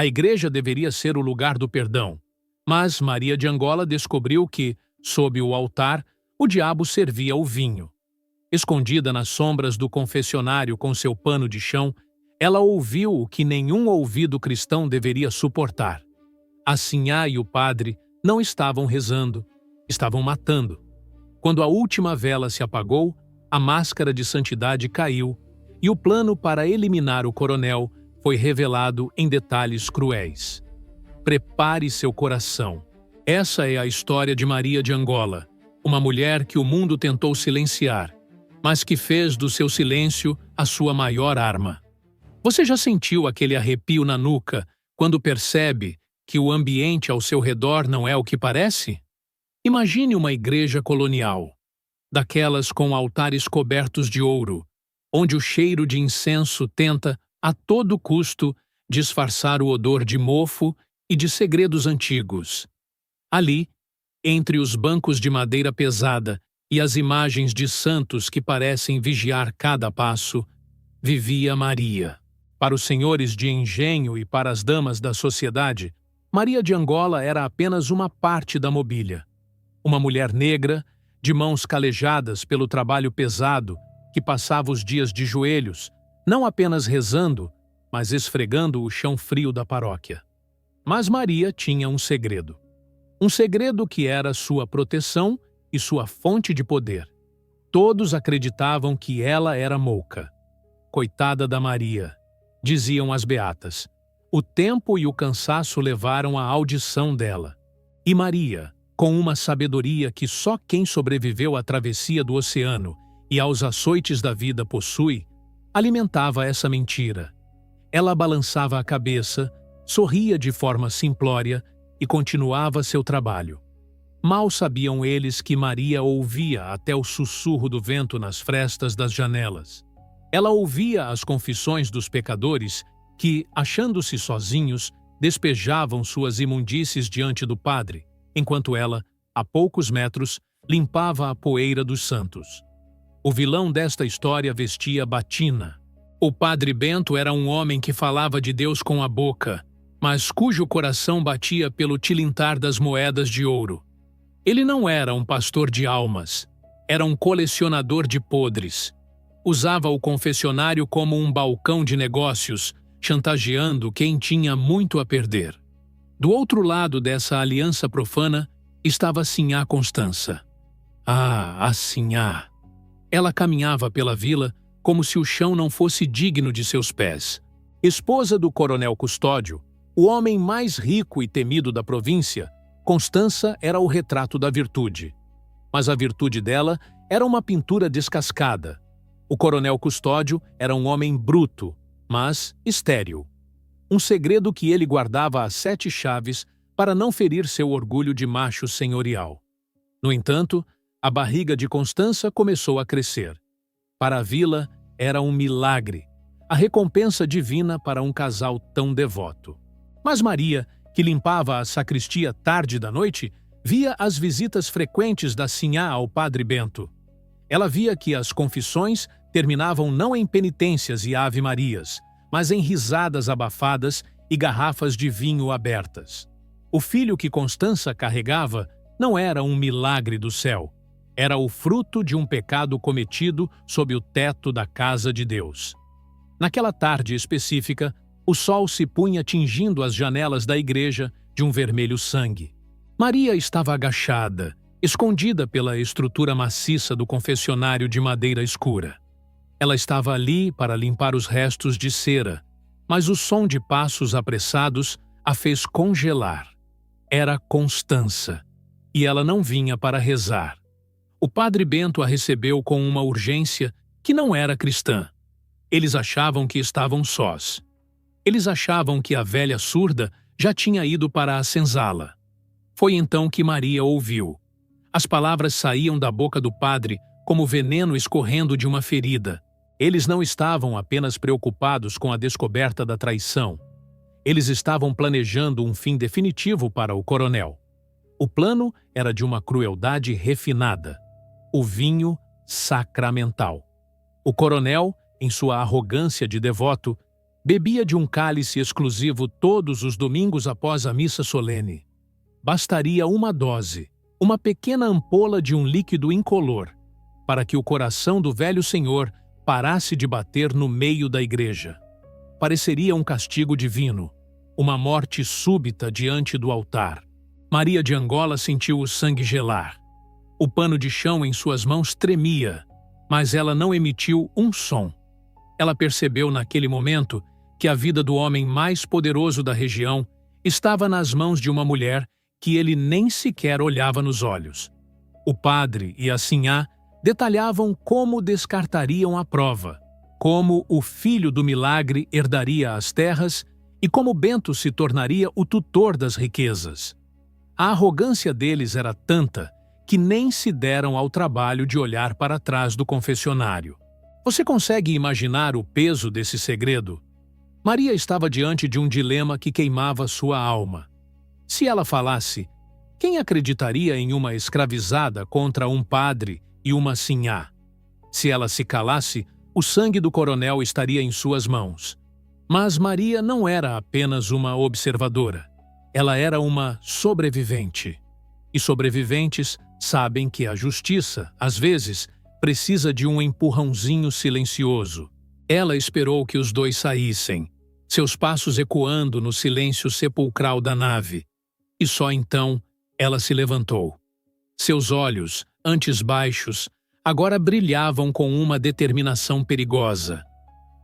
A igreja deveria ser o lugar do perdão. Mas Maria de Angola descobriu que, sob o altar, o diabo servia o vinho. Escondida nas sombras do confessionário com seu pano de chão, ela ouviu o que nenhum ouvido cristão deveria suportar. A sinhá e o padre não estavam rezando, estavam matando. Quando a última vela se apagou, a máscara de santidade caiu e o plano para eliminar o coronel foi revelado em detalhes cruéis. Prepare seu coração. Essa é a história de Maria de Angola, uma mulher que o mundo tentou silenciar, mas que fez do seu silêncio a sua maior arma. Você já sentiu aquele arrepio na nuca quando percebe que o ambiente ao seu redor não é o que parece? Imagine uma igreja colonial, daquelas com altares cobertos de ouro, onde o cheiro de incenso tenta, a todo custo, disfarçar o odor de mofo e de segredos antigos. Ali, entre os bancos de madeira pesada e as imagens de santos que parecem vigiar cada passo, vivia Maria. Para os senhores de engenho e para as damas da sociedade, Maria de Angola era apenas uma parte da mobília. Uma mulher negra, de mãos calejadas pelo trabalho pesado, que passava os dias de joelhos, não apenas rezando, mas esfregando o chão frio da paróquia. Mas Maria tinha um segredo. Um segredo que era sua proteção e sua fonte de poder. Todos acreditavam que ela era mouca. Coitada da Maria, diziam as beatas. O tempo e o cansaço levaram à audição dela. E Maria, com uma sabedoria que só quem sobreviveu à travessia do oceano e aos açoites da vida possui, alimentava essa mentira. Ela balançava a cabeça, sorria de forma simplória e continuava seu trabalho. Mal sabiam eles que Maria ouvia até o sussurro do vento nas frestas das janelas. Ela ouvia as confissões dos pecadores que, achando-se sozinhos, despejavam suas imundícies diante do padre, enquanto ela, a poucos metros, limpava a poeira dos santos. O vilão desta história vestia batina. O padre Bento era um homem que falava de Deus com a boca, mas cujo coração batia pelo tilintar das moedas de ouro. Ele não era um pastor de almas, era um colecionador de podres. Usava o confessionário como um balcão de negócios, chantageando quem tinha muito a perder. Do outro lado dessa aliança profana estava Sinhá Constança. Ah, a Sinhá! Ela caminhava pela vila como se o chão não fosse digno de seus pés. Esposa do coronel Custódio, o homem mais rico e temido da província, Constança era o retrato da virtude. Mas a virtude dela era uma pintura descascada. O coronel Custódio era um homem bruto, mas estéril. Um segredo que ele guardava às 7 chaves para não ferir seu orgulho de macho senhorial. No entanto, a barriga de Constança começou a crescer. Para a vila, era um milagre, a recompensa divina para um casal tão devoto. Mas Maria, que limpava a sacristia tarde da noite, via as visitas frequentes da Sinhá ao padre Bento. Ela via que as confissões terminavam não em penitências e ave-marias, mas em risadas abafadas e garrafas de vinho abertas. O filho que Constança carregava não era um milagre do céu, era o fruto de um pecado cometido sob o teto da casa de Deus. Naquela tarde específica, o sol se punha tingindo as janelas da igreja de um vermelho sangue. Maria estava agachada, escondida pela estrutura maciça do confessionário de madeira escura. Ela estava ali para limpar os restos de cera, mas o som de passos apressados a fez congelar. Era Constança, e ela não vinha para rezar. O padre Bento a recebeu com uma urgência que não era cristã. Eles achavam que estavam sós. Eles achavam que a velha surda já tinha ido para a senzala. Foi então que Maria ouviu. As palavras saíam da boca do padre como veneno escorrendo de uma ferida. Eles não estavam apenas preocupados com a descoberta da traição. Eles estavam planejando um fim definitivo para o coronel. O plano era de uma crueldade refinada. O vinho sacramental. O coronel, em sua arrogância de devoto, Bebia de um cálice exclusivo todos os domingos após a missa solene. Bastaria uma dose, uma pequena ampola de um líquido incolor, para que o coração do velho senhor parasse de bater no meio da igreja. Pareceria um castigo divino, uma morte súbita diante do altar. Maria de Angola sentiu o sangue gelar. O pano de chão em suas mãos tremia, mas ela não emitiu um som. Ela percebeu naquele momento que a vida do homem mais poderoso da região estava nas mãos de uma mulher que ele nem sequer olhava nos olhos. O padre e a sinhá detalhavam como descartariam a prova, como o filho do milagre herdaria as terras e como Bento se tornaria o tutor das riquezas. A arrogância deles era tanta que nem se deram ao trabalho de olhar para trás do confessionário. Você consegue imaginar o peso desse segredo? Maria estava diante de um dilema que queimava sua alma. Se ela falasse, quem acreditaria em uma escravizada contra um padre e uma sinhá? Se ela se calasse, o sangue do coronel estaria em suas mãos. Mas Maria não era apenas uma observadora. Ela era uma sobrevivente. E sobreviventes sabem que a justiça, às vezes, precisa de um empurrãozinho silencioso. Ela esperou que os dois saíssem, seus passos ecoando no silêncio sepulcral da nave. E só então ela se levantou. Seus olhos, antes baixos, agora brilhavam com uma determinação perigosa.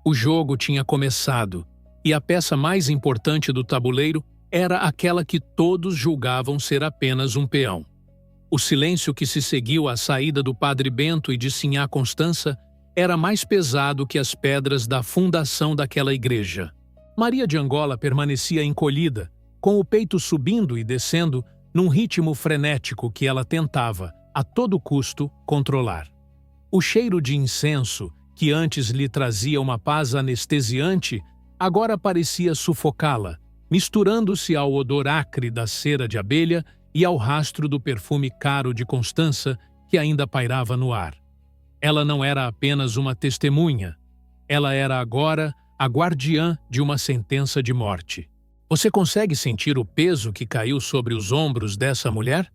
O jogo tinha começado, e a peça mais importante do tabuleiro era aquela que todos julgavam ser apenas um peão. O silêncio que se seguiu à saída do padre Bento e de sinhá Constança era mais pesado que as pedras da fundação daquela igreja. Maria de Angola permanecia encolhida, com o peito subindo e descendo num ritmo frenético que ela tentava, a todo custo, controlar. O cheiro de incenso, que antes lhe trazia uma paz anestesiante, agora parecia sufocá-la, misturando-se ao odor acre da cera de abelha e ao rastro do perfume caro de Constança que ainda pairava no ar. Ela não era apenas uma testemunha, ela era agora a guardiã de uma sentença de morte. Você consegue sentir o peso que caiu sobre os ombros dessa mulher?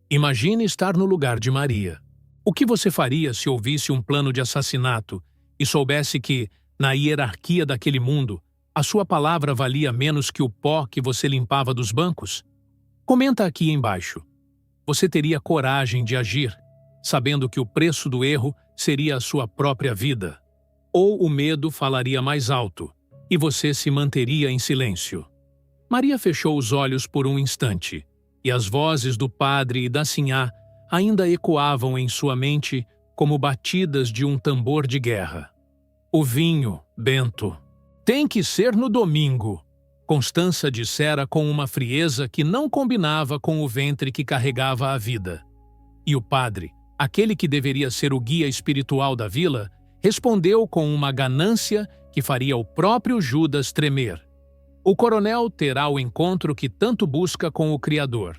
Imagine estar no lugar de Maria. O que você faria se ouvisse um plano de assassinato e soubesse que, na hierarquia daquele mundo, a sua palavra valia menos que o pó que você limpava dos bancos? Comenta aqui embaixo. Você teria coragem de agir, sabendo que o preço do erro seria a sua própria vida? Ou o medo falaria mais alto, e você se manteria em silêncio? Maria fechou os olhos por um instante, e as vozes do padre e da sinhá ainda ecoavam em sua mente como batidas de um tambor de guerra. O vinho, Bento. Tem que ser no domingo, Constança dissera com uma frieza que não combinava com o ventre que carregava a vida. E o padre, aquele que deveria ser o guia espiritual da vila, respondeu com uma ganância que faria o próprio Judas tremer. O coronel terá o encontro que tanto busca com o Criador.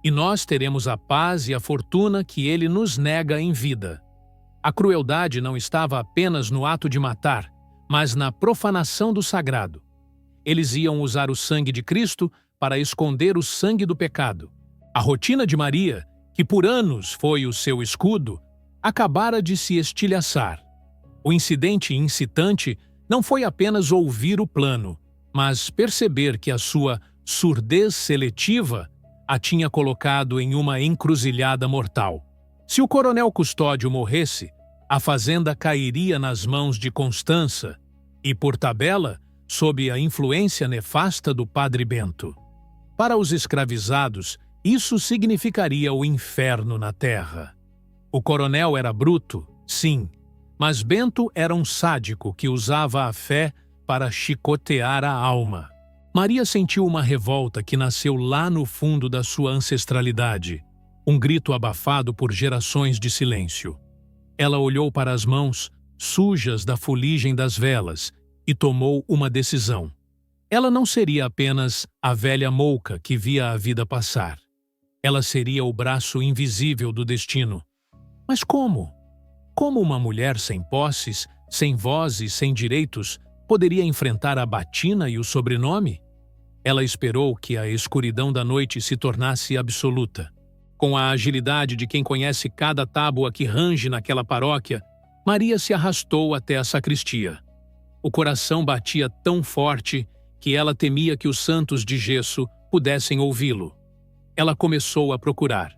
E nós teremos a paz e a fortuna que ele nos nega em vida. A crueldade não estava apenas no ato de matar, mas na profanação do sagrado. Eles iam usar o sangue de Cristo para esconder o sangue do pecado. A rotina de Maria, que por anos foi o seu escudo, acabara de se estilhaçar. O incidente incitante não foi apenas ouvir o plano, mas perceber que a sua surdez seletiva a tinha colocado em uma encruzilhada mortal. Se o coronel Custódio morresse, a fazenda cairia nas mãos de Constança e, por tabela, sob a influência nefasta do padre Bento. Para os escravizados, isso significaria o inferno na terra. O coronel era bruto, sim, mas Bento era um sádico que usava a fé para chicotear a alma. Maria sentiu uma revolta que nasceu lá no fundo da sua ancestralidade, um grito abafado por gerações de silêncio. Ela olhou para as mãos, sujas da fuligem das velas, e tomou uma decisão. Ela não seria apenas a velha mouca que via a vida passar. Ela seria o braço invisível do destino. Mas como? Como uma mulher sem posses, sem voz e sem direitos poderia enfrentar a batina e o sobrenome? Ela esperou que a escuridão da noite se tornasse absoluta. Com a agilidade de quem conhece cada tábua que range naquela paróquia, Maria se arrastou até a sacristia. O coração batia tão forte que ela temia que os santos de gesso pudessem ouvi-lo. Ela começou a procurar.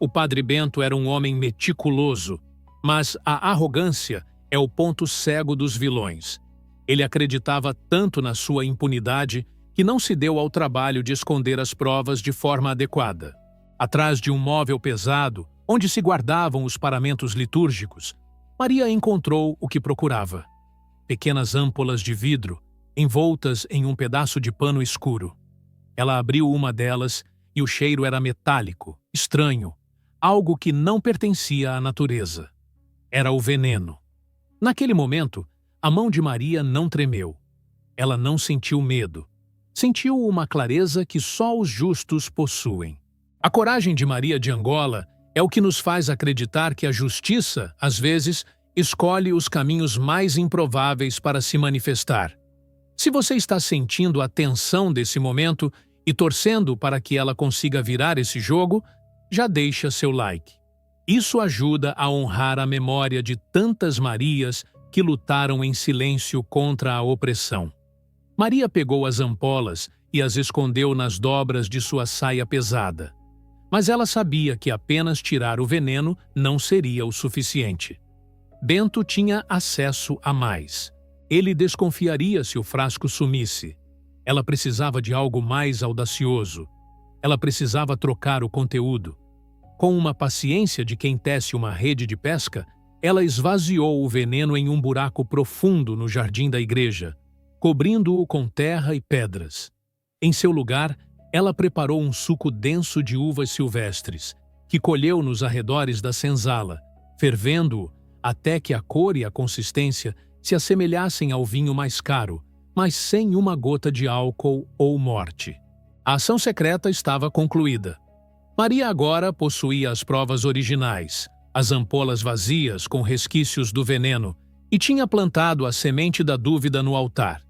O padre Bento era um homem meticuloso, mas a arrogância é o ponto cego dos vilões. Ele acreditava tanto na sua impunidade que não se deu ao trabalho de esconder as provas de forma adequada. Atrás de um móvel pesado, onde se guardavam os paramentos litúrgicos, Maria encontrou o que procurava. Pequenas âmpolas de vidro, envoltas em um pedaço de pano escuro. Ela abriu uma delas e o cheiro era metálico, estranho, algo que não pertencia à natureza. Era o veneno. Naquele momento, a mão de Maria não tremeu. Ela não sentiu medo. Sentiu uma clareza que só os justos possuem. A coragem de Maria de Angola é o que nos faz acreditar que a justiça, às vezes, escolhe os caminhos mais improváveis para se manifestar. Se você está sentindo a tensão desse momento e torcendo para que ela consiga virar esse jogo, já deixa seu like. Isso ajuda a honrar a memória de tantas Marias que lutaram em silêncio contra a opressão. Maria pegou as ampolas e as escondeu nas dobras de sua saia pesada. Mas ela sabia que apenas tirar o veneno não seria o suficiente. Bento tinha acesso a mais. Ele desconfiaria se o frasco sumisse. Ela precisava de algo mais audacioso. Ela precisava trocar o conteúdo. Com uma paciência de quem tece uma rede de pesca, ela esvaziou o veneno em um buraco profundo no jardim da igreja, cobrindo-o com terra e pedras. Em seu lugar, ela preparou um suco denso de uvas silvestres, que colheu nos arredores da senzala, fervendo-o até que a cor e a consistência se assemelhassem ao vinho mais caro, mas sem uma gota de álcool ou morte. A ação secreta estava concluída. Maria agora possuía as provas originais, as ampolas vazias com resquícios do veneno, e tinha plantado a semente da dúvida no altar.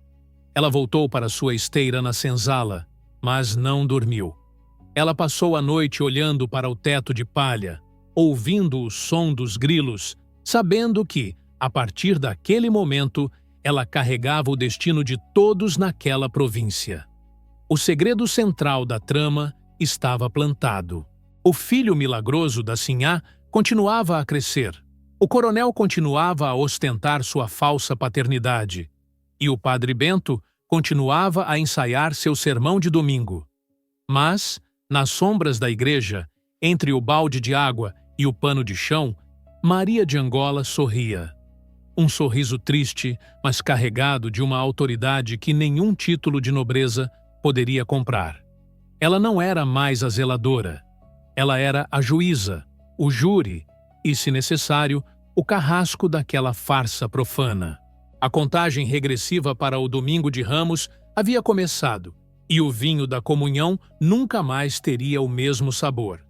Ela voltou para sua esteira na senzala, mas não dormiu. Ela passou a noite olhando para o teto de palha, ouvindo o som dos grilos, sabendo que, a partir daquele momento, ela carregava o destino de todos naquela província. O segredo central da trama estava plantado. O filho milagroso da Sinhá continuava a crescer. O coronel continuava a ostentar sua falsa paternidade. E o padre Bento continuava a ensaiar seu sermão de domingo. Mas, nas sombras da igreja, entre o balde de água e o pano de chão, Maria de Angola sorria. Um sorriso triste, mas carregado de uma autoridade que nenhum título de nobreza poderia comprar. Ela não era mais a zeladora. Ela era a juíza, o júri e, se necessário, o carrasco daquela farsa profana. A contagem regressiva para o Domingo de Ramos havia começado, e o vinho da comunhão nunca mais teria o mesmo sabor.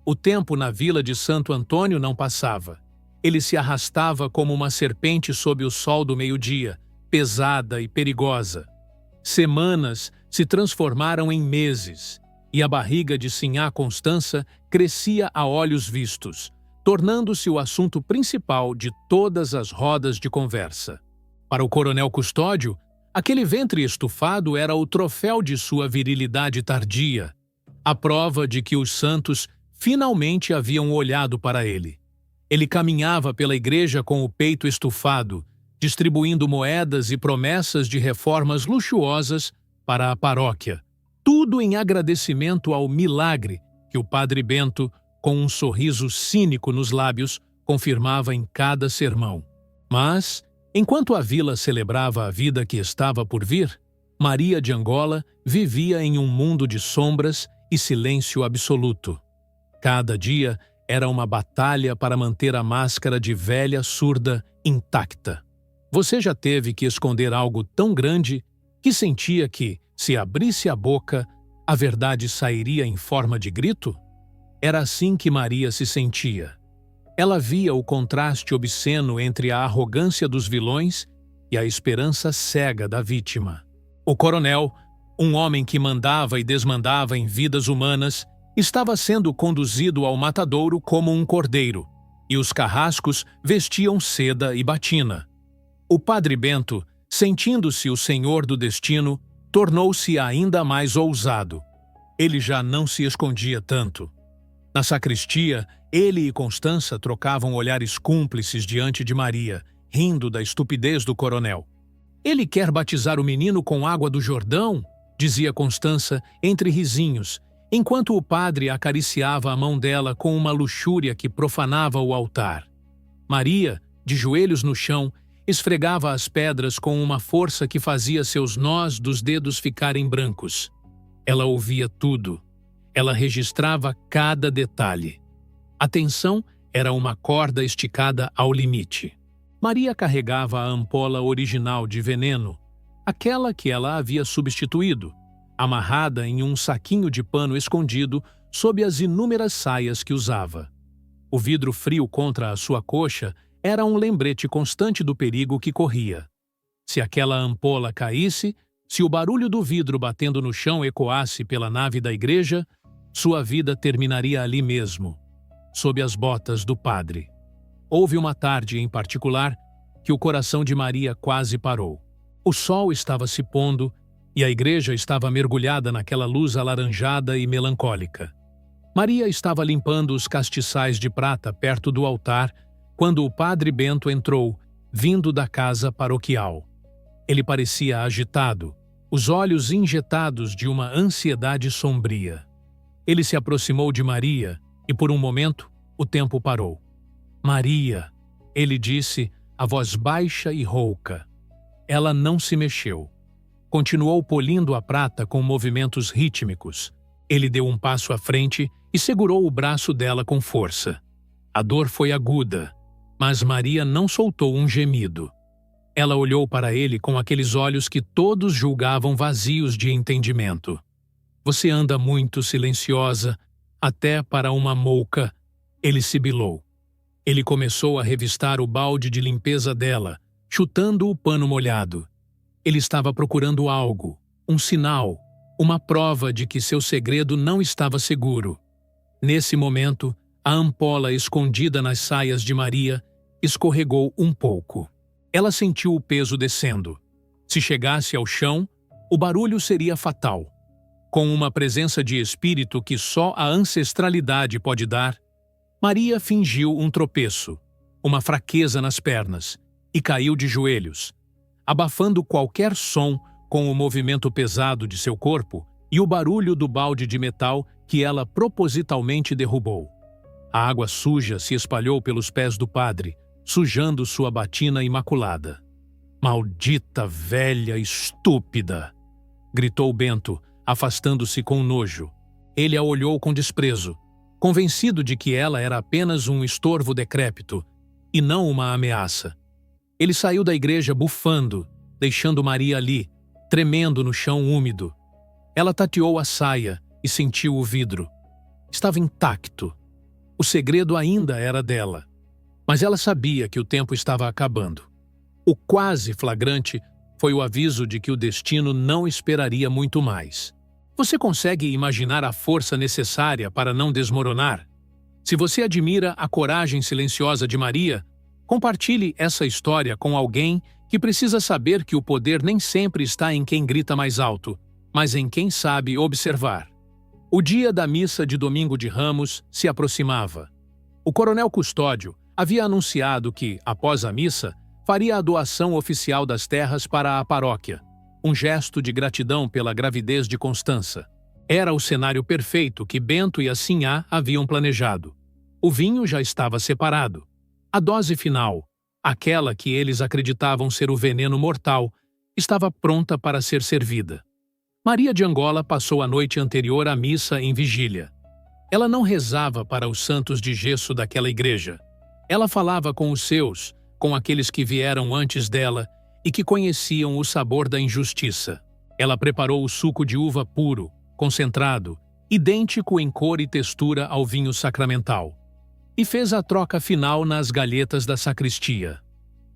O tempo na vila de Santo Antônio não passava. Ele se arrastava como uma serpente sob o sol do meio-dia, pesada e perigosa. Semanas se transformaram em meses, e a barriga de Sinhá Constança crescia a olhos vistos, tornando-se o assunto principal de todas as rodas de conversa. Para o coronel Custódio, aquele ventre estufado era o troféu de sua virilidade tardia, a prova de que os santos finalmente haviam olhado para ele. Ele caminhava pela igreja com o peito estufado, distribuindo moedas e promessas de reformas luxuosas para a paróquia, tudo em agradecimento ao milagre que o padre Bento, com um sorriso cínico nos lábios, confirmava em cada sermão. Mas, enquanto a vila celebrava a vida que estava por vir, Maria de Angola vivia em um mundo de sombras e silêncio absoluto. Cada dia era uma batalha para manter a máscara de velha surda intacta. Você já teve que esconder algo tão grande que sentia que, se abrisse a boca, a verdade sairia em forma de grito? Era assim que Maria se sentia. Ela via o contraste obsceno entre a arrogância dos vilões e a esperança cega da vítima. O coronel, um homem que mandava e desmandava em vidas humanas, estava sendo conduzido ao matadouro como um cordeiro, e os carrascos vestiam seda e batina. O padre Bento, sentindo-se o senhor do destino, tornou-se ainda mais ousado. Ele já não se escondia tanto. Na sacristia, ele e Constança trocavam olhares cúmplices diante de Maria, rindo da estupidez do coronel. "Ele quer batizar o menino com água do Jordão?", dizia Constança entre risinhos, enquanto o padre acariciava a mão dela com uma luxúria que profanava o altar. Maria, de joelhos no chão, esfregava as pedras com uma força que fazia seus nós dos dedos ficarem brancos. Ela ouvia tudo. Ela registrava cada detalhe. A tensão era uma corda esticada ao limite. Maria carregava a ampola original de veneno, aquela que ela havia substituído, amarrada em um saquinho de pano escondido sob as inúmeras saias que usava. O vidro frio contra a sua coxa era um lembrete constante do perigo que corria. Se aquela ampola caísse, se o barulho do vidro batendo no chão ecoasse pela nave da igreja, sua vida terminaria ali mesmo, sob as botas do padre. Houve uma tarde, em particular, que o coração de Maria quase parou. O sol estava se pondo e a igreja estava mergulhada naquela luz alaranjada e melancólica. Maria estava limpando os castiçais de prata perto do altar quando o padre Bento entrou, vindo da casa paroquial. Ele parecia agitado, os olhos injetados de uma ansiedade sombria. Ele se aproximou de Maria e, por um momento, o tempo parou. "Maria", ele disse, a voz baixa e rouca. Ela não se mexeu. Continuou polindo a prata com movimentos rítmicos. Ele deu um passo à frente e segurou o braço dela com força. A dor foi aguda, mas Maria não soltou um gemido. Ela olhou para ele com aqueles olhos que todos julgavam vazios de entendimento. "Você anda muito silenciosa, até para uma mouca", ele sibilou. Ele começou a revistar o balde de limpeza dela, chutando o pano molhado. Ele estava procurando algo, um sinal, uma prova de que seu segredo não estava seguro. Nesse momento, a ampola escondida nas saias de Maria escorregou um pouco. Ela sentiu o peso descendo. Se chegasse ao chão, o barulho seria fatal. Com uma presença de espírito que só a ancestralidade pode dar, Maria fingiu um tropeço, uma fraqueza nas pernas, e caiu de joelhos, abafando qualquer som com o movimento pesado de seu corpo e o barulho do balde de metal que ela propositalmente derrubou. A água suja se espalhou pelos pés do padre, sujando sua batina imaculada. "Maldita velha estúpida!", gritou Bento, afastando-se com nojo. Ele a olhou com desprezo, convencido de que ela era apenas um estorvo decrépito e não uma ameaça. Ele saiu da igreja bufando, deixando Maria ali, tremendo no chão úmido. Ela tateou a saia e sentiu o vidro. Estava intacto. O segredo ainda era dela. Mas ela sabia que o tempo estava acabando. O quase flagrante foi o aviso de que o destino não esperaria muito mais. Você consegue imaginar a força necessária para não desmoronar? Se você admira a coragem silenciosa de Maria, compartilhe essa história com alguém que precisa saber que o poder nem sempre está em quem grita mais alto, mas em quem sabe observar. O dia da missa de Domingo de Ramos se aproximava. O coronel Custódio havia anunciado que, após a missa, faria a doação oficial das terras para a paróquia, um gesto de gratidão pela gravidez de Constança. Era o cenário perfeito que Bento e a Sinhá haviam planejado. O vinho já estava separado. A dose final, aquela que eles acreditavam ser o veneno mortal, estava pronta para ser servida. Maria de Angola passou a noite anterior à missa em vigília. Ela não rezava para os santos de gesso daquela igreja. Ela falava com os seus, com aqueles que vieram antes dela e que conheciam o sabor da injustiça. Ela preparou o suco de uva puro, concentrado, idêntico em cor e textura ao vinho sacramental, e fez a troca final nas galhetas da sacristia.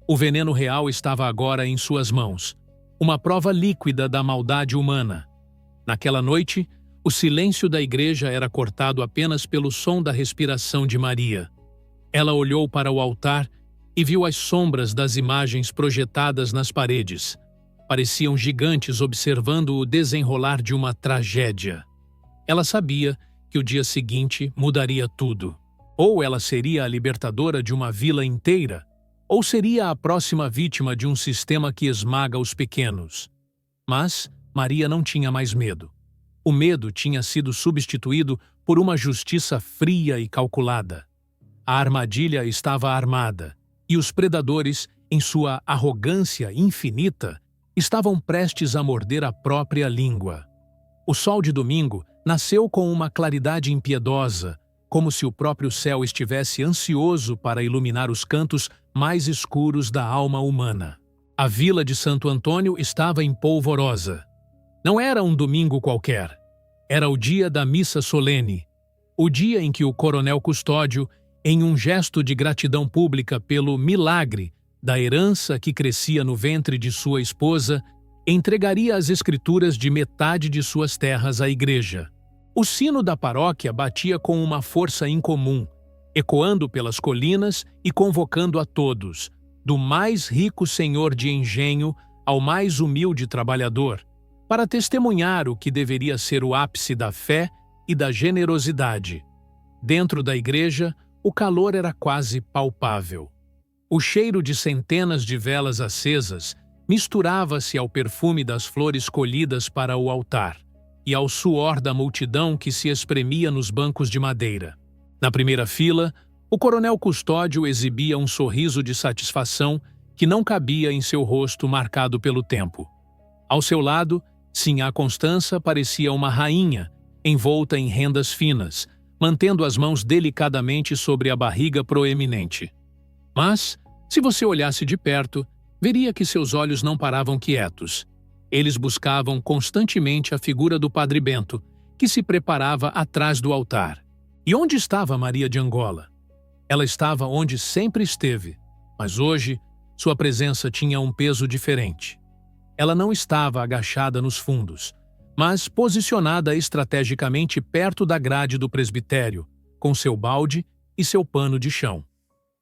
O veneno real estava agora em suas mãos, uma prova líquida da maldade humana. Naquela noite, o silêncio da igreja era cortado apenas pelo som da respiração de Maria. Ela olhou para o altar e viu as sombras das imagens projetadas nas paredes. Pareciam gigantes observando o desenrolar de uma tragédia. Ela sabia que o dia seguinte mudaria tudo. Ou ela seria a libertadora de uma vila inteira, ou seria a próxima vítima de um sistema que esmaga os pequenos. Mas Maria não tinha mais medo. O medo tinha sido substituído por uma justiça fria e calculada. A armadilha estava armada, e os predadores, em sua arrogância infinita, estavam prestes a morder a própria língua. O sol de domingo nasceu com uma claridade impiedosa, como se o próprio céu estivesse ansioso para iluminar os cantos mais escuros da alma humana. A vila de Santo Antônio estava em polvorosa. Não era um domingo qualquer. Era o dia da missa solene, o dia em que o coronel Custódio, em um gesto de gratidão pública pelo milagre da herança que crescia no ventre de sua esposa, entregaria as escrituras de metade de suas terras à igreja. O sino da paróquia batia com uma força incomum, ecoando pelas colinas e convocando a todos, do mais rico senhor de engenho ao mais humilde trabalhador, para testemunhar o que deveria ser o ápice da fé e da generosidade. Dentro da igreja, o calor era quase palpável. O cheiro de centenas de velas acesas misturava-se ao perfume das flores colhidas para o altar e ao suor da multidão que se espremia nos bancos de madeira. Na primeira fila, o coronel Custódio exibia um sorriso de satisfação que não cabia em seu rosto marcado pelo tempo. Ao seu lado, Sinhá Constança parecia uma rainha, envolta em rendas finas, mantendo as mãos delicadamente sobre a barriga proeminente. Mas, se você olhasse de perto, veria que seus olhos não paravam quietos. Eles buscavam constantemente a figura do Padre Bento, que se preparava atrás do altar. E onde estava Maria de Angola? Ela estava onde sempre esteve, mas hoje sua presença tinha um peso diferente. Ela não estava agachada nos fundos, mas posicionada estrategicamente perto da grade do presbitério, com seu balde e seu pano de chão.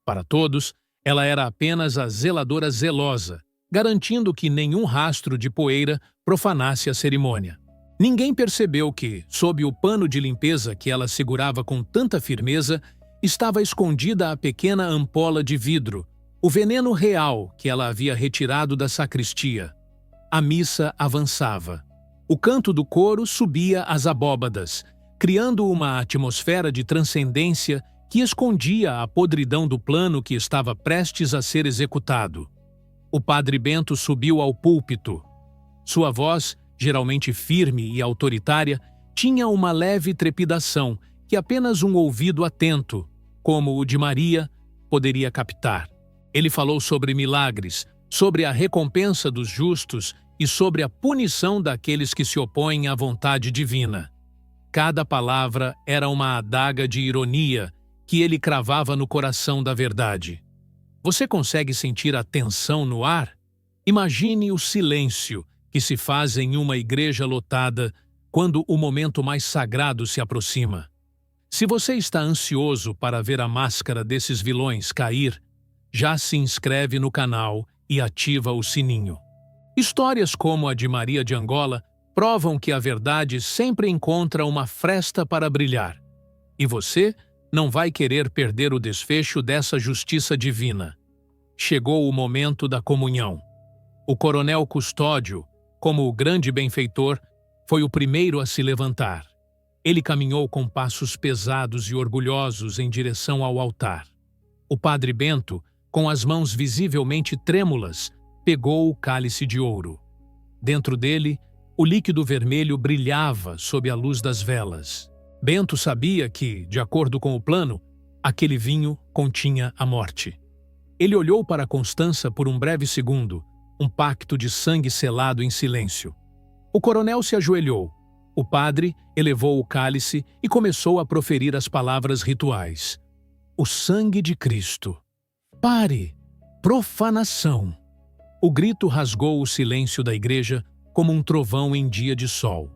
Para todos, ela era apenas a zeladora zelosa, garantindo que nenhum rastro de poeira profanasse a cerimônia. Ninguém percebeu que, sob o pano de limpeza que ela segurava com tanta firmeza, estava escondida a pequena ampola de vidro, o veneno real que ela havia retirado da sacristia. A missa avançava. O canto do coro subia às abóbadas, criando uma atmosfera de transcendência que escondia a podridão do plano que estava prestes a ser executado. O Padre Bento subiu ao púlpito. Sua voz, geralmente firme e autoritária, tinha uma leve trepidação que apenas um ouvido atento, como o de Maria, poderia captar. Ele falou sobre milagres, sobre a recompensa dos justos e sobre a punição daqueles que se opõem à vontade divina. Cada palavra era uma adaga de ironia que ele cravava no coração da verdade. Você consegue sentir a tensão no ar? Imagine o silêncio que se faz em uma igreja lotada quando o momento mais sagrado se aproxima. Se você está ansioso para ver a máscara desses vilões cair, já se inscreve no canal e ativa o sininho. Histórias como a de Maria de Angola provam que a verdade sempre encontra uma fresta para brilhar. E você não vai querer perder o desfecho dessa justiça divina. Chegou o momento da comunhão. O coronel Custódio, como o grande benfeitor, foi o primeiro a se levantar. Ele caminhou com passos pesados e orgulhosos em direção ao altar. O Padre Bento, com as mãos visivelmente trêmulas, pegou o cálice de ouro. Dentro dele, o líquido vermelho brilhava sob a luz das velas. Bento sabia que, de acordo com o plano, aquele vinho continha a morte. Ele olhou para Constança por um breve segundo, um pacto de sangue selado em silêncio. O coronel se ajoelhou. O padre elevou o cálice e começou a proferir as palavras rituais. O sangue de Cristo. Pare! Profanação! O grito rasgou o silêncio da igreja como um trovão em dia de sol.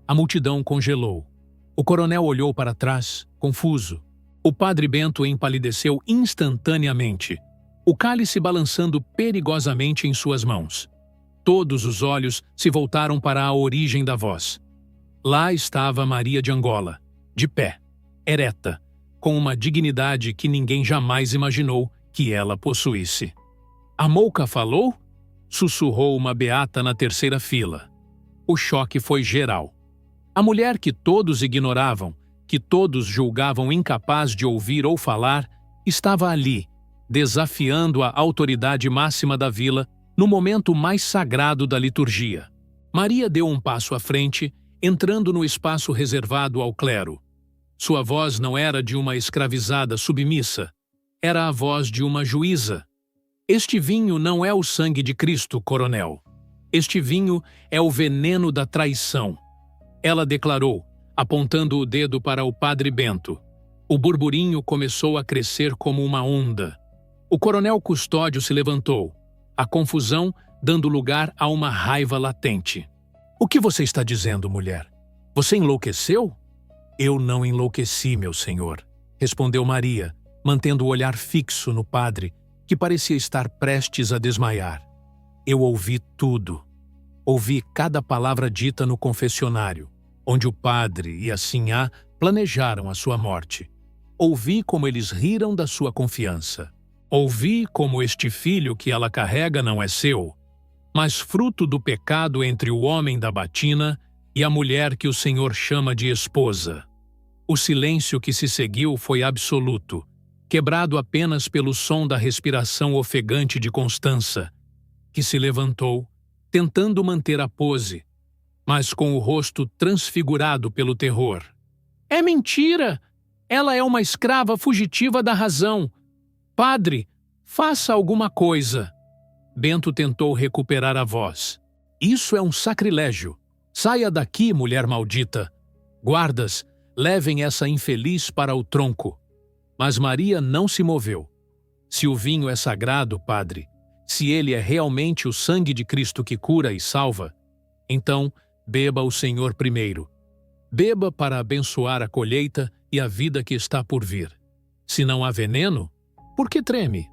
A multidão congelou. O coronel olhou para trás, confuso. O padre Bento empalideceu instantaneamente, o cálice balançando perigosamente em suas mãos. Todos os olhos se voltaram para a origem da voz. Lá estava Maria de Angola, de pé, ereta, com uma dignidade que ninguém jamais imaginou que ela possuísse. A Mouca falou? Sussurrou uma beata na terceira fila. O choque foi geral. A mulher que todos ignoravam, que todos julgavam incapaz de ouvir ou falar, estava ali, desafiando a autoridade máxima da vila no momento mais sagrado da liturgia. Maria deu um passo à frente, entrando no espaço reservado ao clero. Sua voz não era de uma escravizada submissa, era a voz de uma juíza. Este vinho não é o sangue de Cristo, coronel. Este vinho é o veneno da traição. Ela declarou, apontando o dedo para o padre Bento. O burburinho começou a crescer como uma onda. O coronel Custódio se levantou, a confusão dando lugar a uma raiva latente. O que você está dizendo, mulher? Você enlouqueceu? Eu não enlouqueci, meu senhor, respondeu Maria, mantendo o olhar fixo no padre, que parecia estar prestes a desmaiar. Eu ouvi tudo. Ouvi cada palavra dita no confessionário, onde o padre e a sinhá planejaram a sua morte. Ouvi como eles riram da sua confiança. Ouvi como este filho que ela carrega não é seu, mas fruto do pecado entre o homem da batina e a mulher que o Senhor chama de esposa. O silêncio que se seguiu foi absoluto, quebrado apenas pelo som da respiração ofegante de Constança, que se levantou, tentando manter a pose, mas com o rosto transfigurado pelo terror. É mentira! Ela é uma escrava fugitiva da razão. Padre, faça alguma coisa. Bento tentou recuperar a voz. Isso é um sacrilégio. Saia daqui, mulher maldita. Guardas, levem essa infeliz para o tronco. Mas Maria não se moveu. Se o vinho é sagrado, padre, se ele é realmente o sangue de Cristo que cura e salva, então beba o Senhor primeiro. Beba para abençoar a colheita e a vida que está por vir. Se não há veneno, por que treme?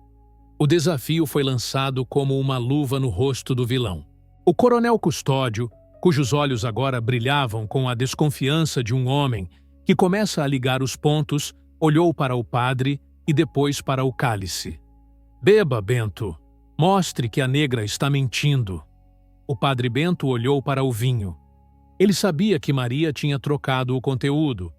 O desafio foi lançado como uma luva no rosto do vilão. O coronel Custódio, cujos olhos agora brilhavam com a desconfiança de um homem que começa a ligar os pontos, olhou para o padre e depois para o cálice. Beba, Bento. Mostre que a negra está mentindo. O padre Bento olhou para o vinho. Ele sabia que Maria tinha trocado o conteúdo,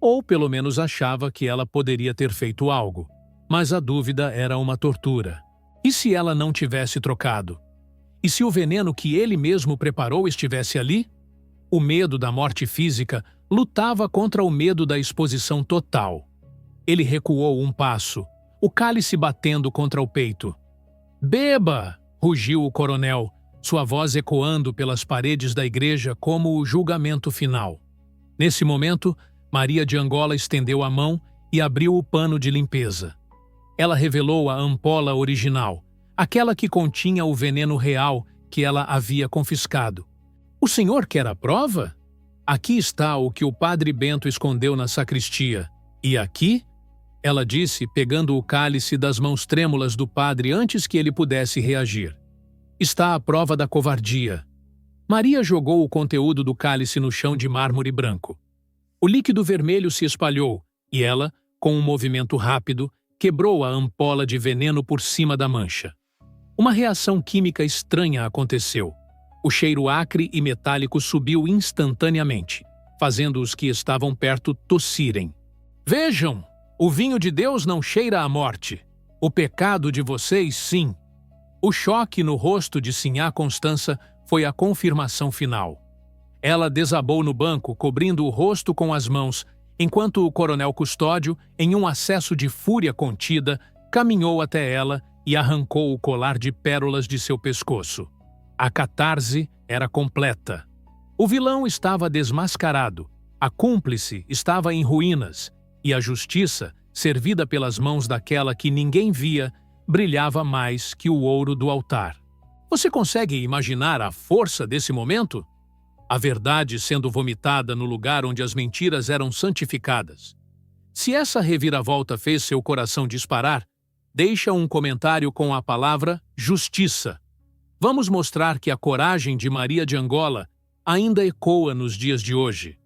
ou pelo menos achava que ela poderia ter feito algo. Mas a dúvida era uma tortura. E se ela não tivesse trocado? E se o veneno que ele mesmo preparou estivesse ali? O medo da morte física lutava contra o medo da exposição total. Ele recuou um passo, o cálice batendo contra o peito. Beba! Rugiu o coronel, sua voz ecoando pelas paredes da igreja como o julgamento final. Nesse momento, Maria de Angola estendeu a mão e abriu o pano de limpeza. Ela revelou a ampola original, aquela que continha o veneno real que ela havia confiscado. O senhor quer a prova? Aqui está o que o padre Bento escondeu na sacristia. E aqui? Ela disse, pegando o cálice das mãos trêmulas do padre antes que ele pudesse reagir. Está a prova da covardia. Maria jogou o conteúdo do cálice no chão de mármore branco. O líquido vermelho se espalhou e ela, com um movimento rápido, quebrou a ampola de veneno por cima da mancha. Uma reação química estranha aconteceu. O cheiro acre e metálico subiu instantaneamente, fazendo os que estavam perto tossirem. Vejam! O vinho de Deus não cheira à morte. O pecado de vocês, sim. O choque no rosto de Sinhá Constança foi a confirmação final. Ela desabou no banco, cobrindo o rosto com as mãos, enquanto o coronel Custódio, em um acesso de fúria contida, caminhou até ela e arrancou o colar de pérolas de seu pescoço. A catarse era completa. O vilão estava desmascarado, a cúmplice estava em ruínas, e a justiça, servida pelas mãos daquela que ninguém via, brilhava mais que o ouro do altar. Você consegue imaginar a força desse momento? A verdade sendo vomitada no lugar onde as mentiras eram santificadas. Se essa reviravolta fez seu coração disparar, deixa um comentário com a palavra justiça. Vamos mostrar que a coragem de Maria de Angola ainda ecoa nos dias de hoje.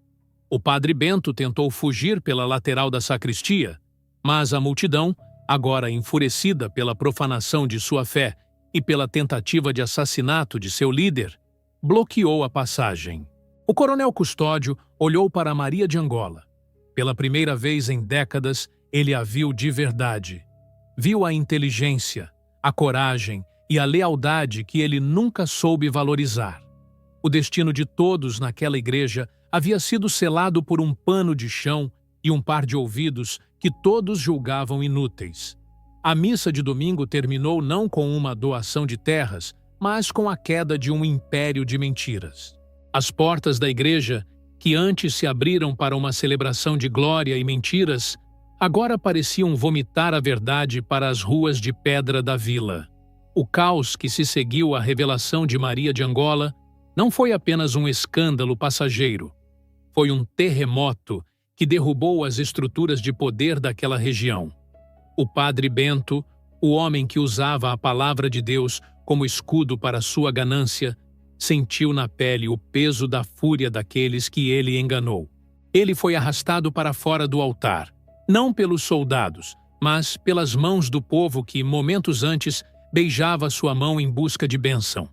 O padre Bento tentou fugir pela lateral da sacristia, mas a multidão, agora enfurecida pela profanação de sua fé e pela tentativa de assassinato de seu líder, bloqueou a passagem. O coronel Custódio olhou para Maria de Angola. Pela primeira vez em décadas, ele a viu de verdade. Viu a inteligência, a coragem e a lealdade que ele nunca soube valorizar. O destino de todos naquela igreja havia sido selado por um pano de chão e um par de ouvidos que todos julgavam inúteis. A missa de domingo terminou não com uma doação de terras, mas com a queda de um império de mentiras. As portas da igreja, que antes se abriram para uma celebração de glória e mentiras, agora pareciam vomitar a verdade para as ruas de pedra da vila. O caos que se seguiu à revelação de Maria de Angola não foi apenas um escândalo passageiro. Foi um terremoto que derrubou as estruturas de poder daquela região. O padre Bento, o homem que usava a palavra de Deus como escudo para sua ganância, sentiu na pele o peso da fúria daqueles que ele enganou. Ele foi arrastado para fora do altar, não pelos soldados, mas pelas mãos do povo que, momentos antes, beijava sua mão em busca de bênção.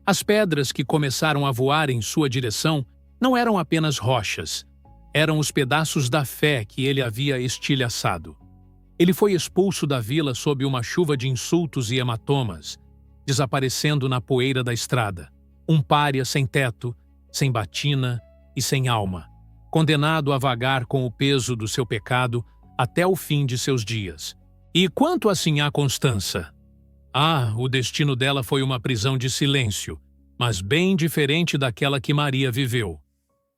As pedras que começaram a voar em sua direção não eram apenas rochas, eram os pedaços da fé que ele havia estilhaçado. Ele foi expulso da vila sob uma chuva de insultos e hematomas, desaparecendo na poeira da estrada. Um pária sem teto, sem batina e sem alma, condenado a vagar com o peso do seu pecado até o fim de seus dias. E quanto a Sinhá Constança? O destino dela foi uma prisão de silêncio, mas bem diferente daquela que Maria viveu.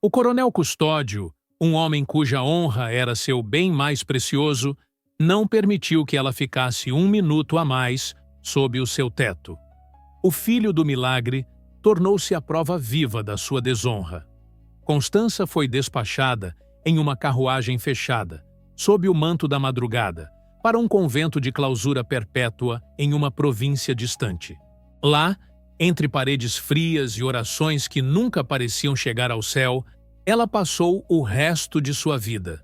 O coronel Custódio, um homem cuja honra era seu bem mais precioso, não permitiu que ela ficasse um minuto a mais sob o seu teto. O filho do milagre tornou-se a prova viva da sua desonra. Constança foi despachada em uma carruagem fechada, sob o manto da madrugada, para um convento de clausura perpétua em uma província distante. Lá, entre paredes frias e orações que nunca pareciam chegar ao céu, ela passou o resto de sua vida.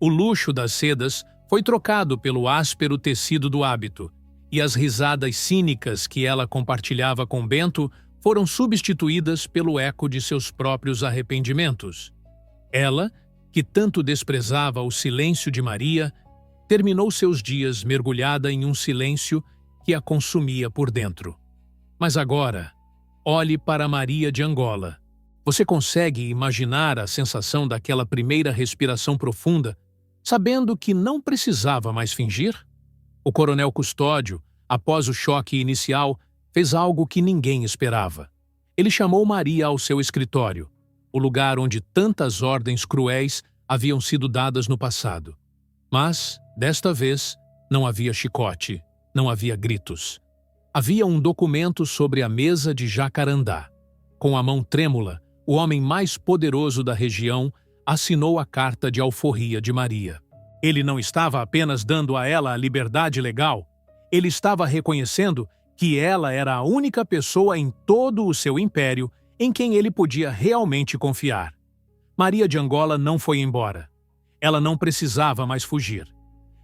O luxo das sedas foi trocado pelo áspero tecido do hábito, e as risadas cínicas que ela compartilhava com Bento foram substituídas pelo eco de seus próprios arrependimentos. Ela, que tanto desprezava o silêncio de Maria, terminou seus dias mergulhada em um silêncio que a consumia por dentro. Mas agora, olhe para Maria de Angola. Você consegue imaginar a sensação daquela primeira respiração profunda, sabendo que não precisava mais fingir? O coronel Custódio, após o choque inicial, fez algo que ninguém esperava. Ele chamou Maria ao seu escritório, o lugar onde tantas ordens cruéis haviam sido dadas no passado. Mas, desta vez, não havia chicote, não havia gritos. Havia um documento sobre a mesa de Jacarandá. Com a mão trêmula, o homem mais poderoso da região assinou a carta de alforria de Maria. Ele não estava apenas dando a ela a liberdade legal, ele estava reconhecendo que ela era a única pessoa em todo o seu império em quem ele podia realmente confiar. Maria de Angola não foi embora. Ela não precisava mais fugir.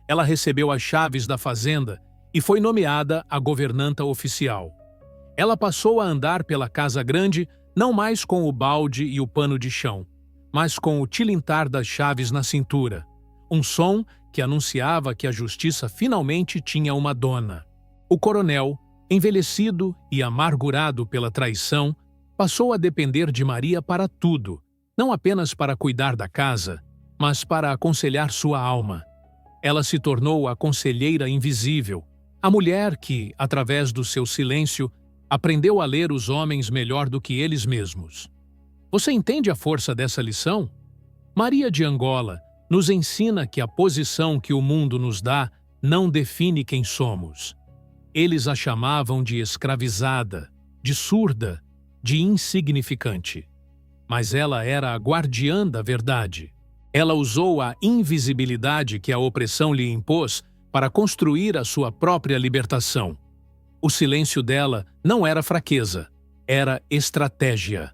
Ela recebeu as chaves da fazenda e foi nomeada a governanta oficial. Ela passou a andar pela Casa Grande não mais com o balde e o pano de chão, mas com o tilintar das chaves na cintura, um som que anunciava que a justiça finalmente tinha uma dona. O coronel, envelhecido e amargurado pela traição, passou a depender de Maria para tudo, não apenas para cuidar da casa, mas para aconselhar sua alma. Ela se tornou a conselheira invisível, a mulher que, através do seu silêncio, aprendeu a ler os homens melhor do que eles mesmos. Você entende a força dessa lição? Maria de Angola nos ensina que a posição que o mundo nos dá não define quem somos. Eles a chamavam de escravizada, de surda, de insignificante. Mas ela era a guardiã da verdade. Ela usou a invisibilidade que a opressão lhe impôs para construir a sua própria libertação. O silêncio dela não era fraqueza, era estratégia.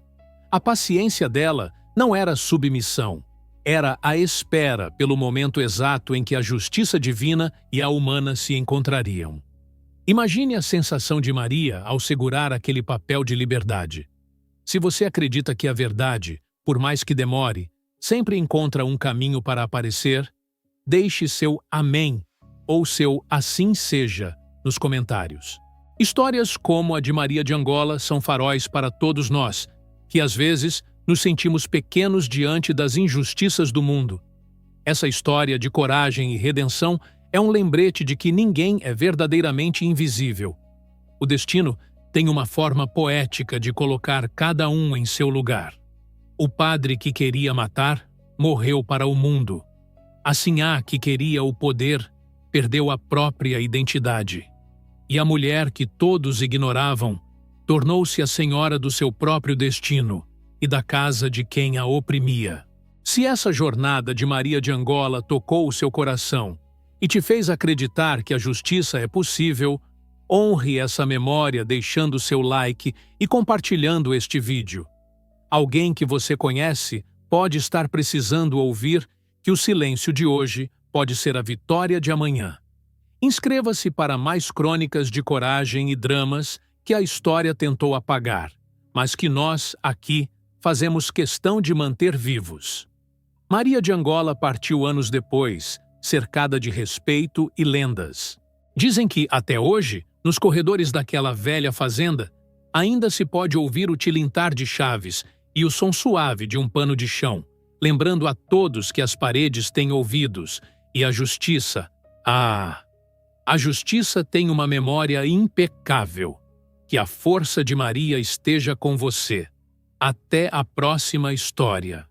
A paciência dela não era submissão, era a espera pelo momento exato em que a justiça divina e a humana se encontrariam. Imagine a sensação de Maria ao segurar aquele papel de liberdade. Se você acredita que a verdade, por mais que demore, sempre encontra um caminho para aparecer, deixe seu amém ou seu assim seja nos comentários. Histórias como a de Maria de Angola são faróis para todos nós, que às vezes nos sentimos pequenos diante das injustiças do mundo. Essa história de coragem e redenção é um lembrete de que ninguém é verdadeiramente invisível. O destino tem uma forma poética de colocar cada um em seu lugar. O padre que queria matar morreu para o mundo. A sinhá que queria o poder perdeu a própria identidade. E a mulher que todos ignoravam tornou-se a senhora do seu próprio destino e da casa de quem a oprimia. Se essa jornada de Maria de Angola tocou o seu coração e te fez acreditar que a justiça é possível, honre essa memória deixando seu like e compartilhando este vídeo. Alguém que você conhece pode estar precisando ouvir que o silêncio de hoje pode ser a vitória de amanhã. Inscreva-se para mais crônicas de coragem e dramas que a história tentou apagar, mas que nós, aqui, fazemos questão de manter vivos. Maria de Angola partiu anos depois, cercada de respeito e lendas. Dizem que, até hoje, nos corredores daquela velha fazenda, ainda se pode ouvir o tilintar de chaves e o som suave de um pano de chão, lembrando a todos que as paredes têm ouvidos e a justiça, a justiça tem uma memória impecável. Que a força de Maria esteja com você. Até a próxima história.